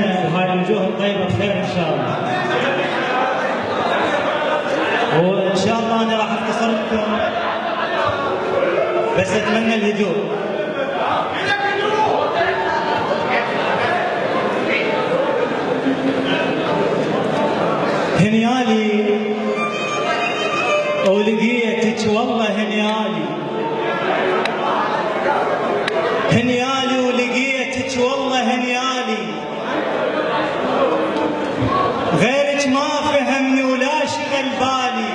علينا وهاي الوجوه الطيبه بخير ان شاء الله. وان شاء الله انا راح اختصر لكم بس اتمنى الهدوء. هنيالي ولقيتك والله هنيالي، هنيالي ولقيتك والله هنيالي، غيرك ما فهمني ولا شغل بالي،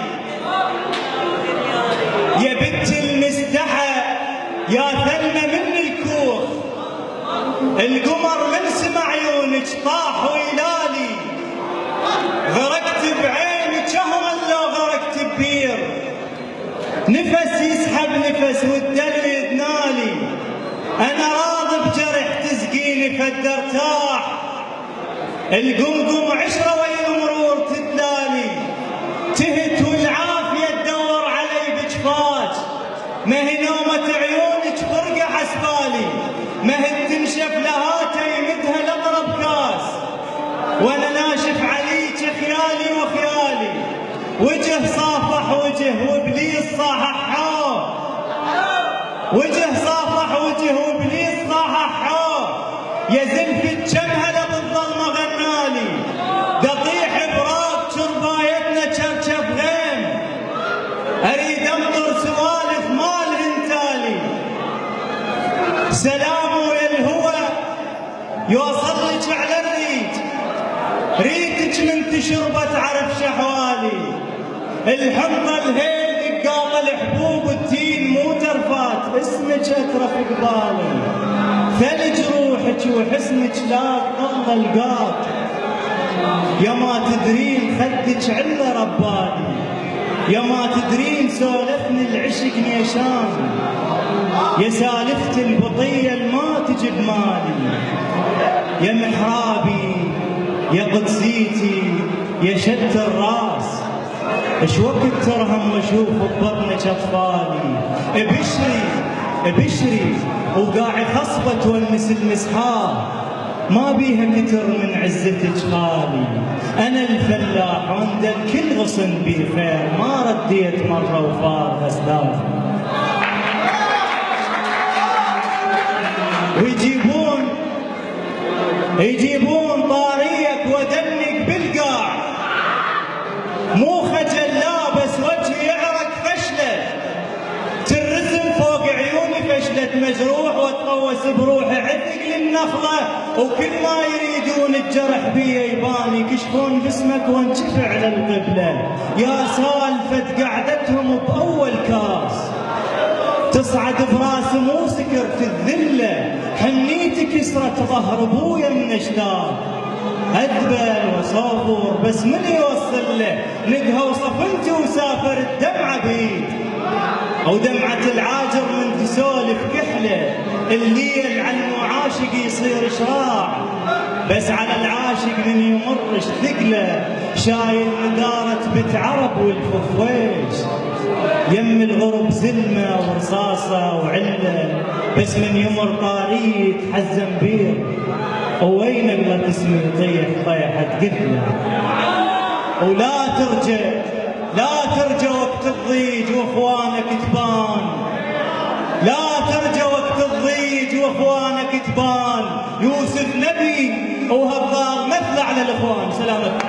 يا بنت المستحى يا ثلمى من الكوخ، القمر من سمع عيونك طاح ويلالي، غرقت بعينك شهرا لو غرقت ببير، نفس يسحب نفس والدلو يدنالي، انا راضي بجرح تسقيني فد ارتاح، القمقم عشره ويا المرور تدلالي، تهت والعافيه تدور علي بجفاج، ما هي نومه عيونك فرقه حسبالي، ما هي تنشف لهاته يمدها لاضرب كاس، وانا ناشف عليك خيالي وخيالي، وجه صافح وجه وابليس صاحح حوه، وجه صافح وجه وابليس صاحح حوه، يا زلفة جمهله بالظلمه غنالي، قطيح براق شربايتنا شرشف غيم، اريد انظر سوالف مال هنتالي، سلام ويا الهوى يوصل لك على الريج، ريتك من تشربت عرف شحوالي، الحنطه الهيل دقاط الحبوب والتين مو ترفات، اسمك اترف قبالي، ثلج روحك وحسنك لا ظل القاط، يا ما تدرين خدك عله ربالي، يا ما تدرين سولفني العشق نيشان، يا سالفة البطية الما تجي بمالي، يا محرابي يا قدسيتي يا شد الراس، ايش وقت ترهم واشوف ببطنك اطفالي، ابشري ابشري وقاعي خصبة تونس المسحار، ما بيها كتر من عزتك خالي، انا الفلاح وعند الكل غصن بي خير، ما رديت مرة وفارغ اسلافي، ويجيبون طاريك ودنك بالقاع، مو خجل لابس وجهي يعرق فشله، ترسم فوق عيوني فشلة مجروح واتقوس بروحي عتق للنخله، وكل ما يريدون الجرح بي يباني، يكشفون جسمك وانشفع على القبله، يا سالفه قعدتهم باول كاس، تصعد براس مو سكرت الذله، حنيتك كسرت ظهر ابويا من اشلاء، اذبل وصابر بس من يوصل له، ندهى وصفنتي وسافر الدمعه بيد، او دمعه العاجر من تسولف كحله، الليل عن المعاشق يصير شراع، بس على العاشق من يمرش ثقله، شايل نداره بت عرب والفخويش، يم الغرب زلمه ورصاصه وعله، بس من يمر طاريه حزم بير، وين اغلط اسمي طيح طيحت قتله، ولا ترجع لا ترجع وقت الضيج واخوانك تبان، لا ترجع وقت الضيج واخوانك تبان، يوسف نبي وهالضال مثل على الاخوان. سلامتكم.